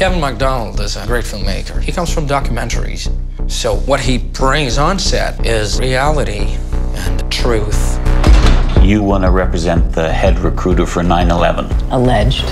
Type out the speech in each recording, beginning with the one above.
Kevin MacDonald is a great filmmaker. He comes from documentaries. So what he brings on set is reality and truth. You want to represent the head recruiter for 9/11. Alleged.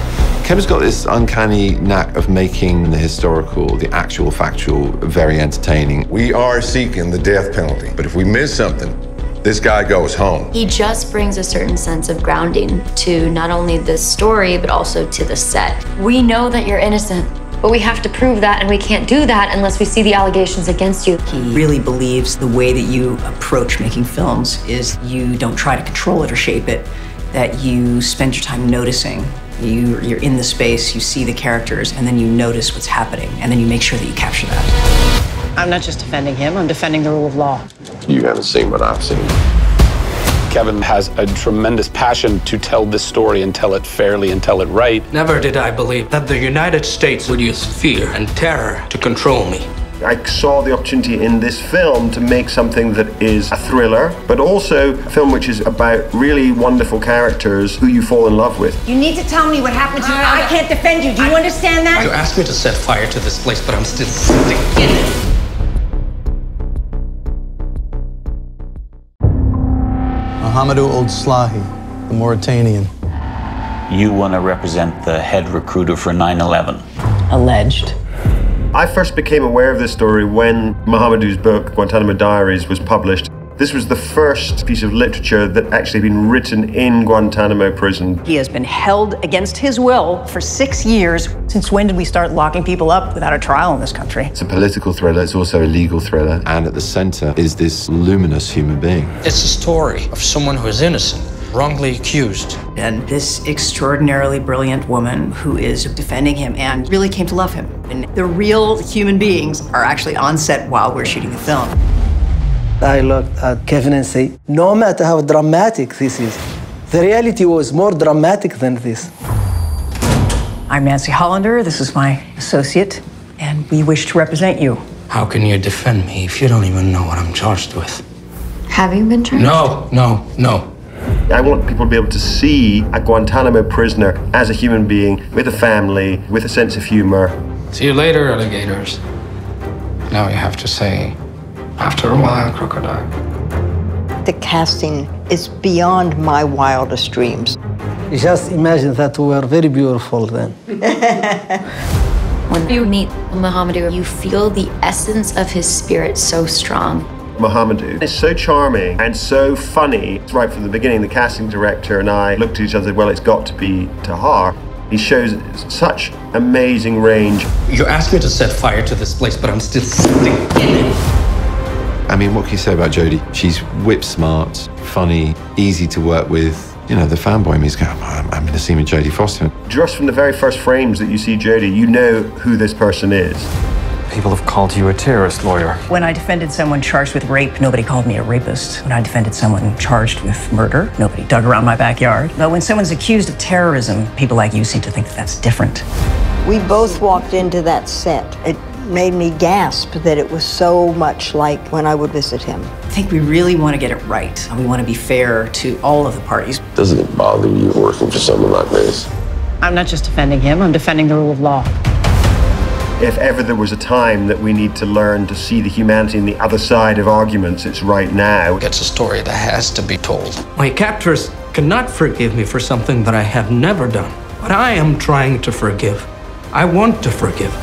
Kevin's got this uncanny knack of making the historical, the actual factual, very entertaining. We are seeking the death penalty, but if we miss something, this guy goes home. He just brings a certain sense of grounding to not only the story, but also to the set. We know that you're innocent, but we have to prove that, and we can't do that unless we see the allegations against you. He really believes the way that you approach making films is you don't try to control it or shape it, that you spend your time noticing. You're in the space, you see the characters, and then you notice what's happening, and then you make sure that you capture that. I'm not just defending him, I'm defending the rule of law. You haven't seen what I've seen. Kevin has a tremendous passion to tell this story and tell it fairly and tell it right. Never did I believe that the United States would use fear and terror to control me. I saw the opportunity in this film to make something that is a thriller, but also a film which is about really wonderful characters who you fall in love with. You need to tell me what happened to you. I can't defend you. Do you understand that? You asked me to set fire to this place, but I'm still sitting in it. Mohamedou Ould Slahi, the Mauritanian. You want to represent the head recruiter for 9/11. Alleged. I first became aware of this story when Mohamedou's book, Guantanamo Diaries, was published. This was the first piece of literature that actually had been written in Guantanamo prison. He has been held against his will for 6 years. Since when did we start locking people up without a trial in this country? It's a political thriller, it's also a legal thriller, and at the center is this luminous human being. It's a story of someone who is innocent, wrongly accused. And this extraordinarily brilliant woman who is defending him and really came to love him. And the real human beings are actually on set while we're shooting the film. I looked at Kevin and say, no matter how dramatic this is, the reality was more dramatic than this. I'm Nancy Hollander, this is my associate, and we wish to represent you. How can you defend me if you don't even know what I'm charged with? Have you been charged? No. I want people to be able to see a Guantanamo prisoner as a human being, with a family, with a sense of humor. See you later, alligators. Now you have to say, after a while, crocodile. The casting is beyond my wildest dreams. Just imagine that we were very beautiful then. When you meet Mohamedou, you feel the essence of his spirit so strong. Mohamedou is so charming and so funny. Right from the beginning, the casting director and I looked at each other and said, well, it's got to be Tahar. He shows such amazing range. You asked me to set fire to this place, but I'm still sitting in it. I mean, what can you say about Jodie? She's whip smart, funny, easy to work with. You know, the fanboy in me is going, I'm going to see me Jodie Foster. Just from the very first frames that you see Jodie, you know who this person is. People have called you a terrorist lawyer. When I defended someone charged with rape, nobody called me a rapist. When I defended someone charged with murder, nobody dug around my backyard. But when someone's accused of terrorism, people like you seem to think that that's different. We both walked into that set. It made me gasp that it was so much like when I would visit him. I think we really want to get it right. We want to be fair to all of the parties. Doesn't it bother you working for someone like this? I'm not just defending him, I'm defending the rule of law. If ever there was a time that we need to learn to see the humanity on the other side of arguments, it's right now. It's a story that has to be told. My captors cannot forgive me for something that I have never done. But I am trying to forgive. I want to forgive.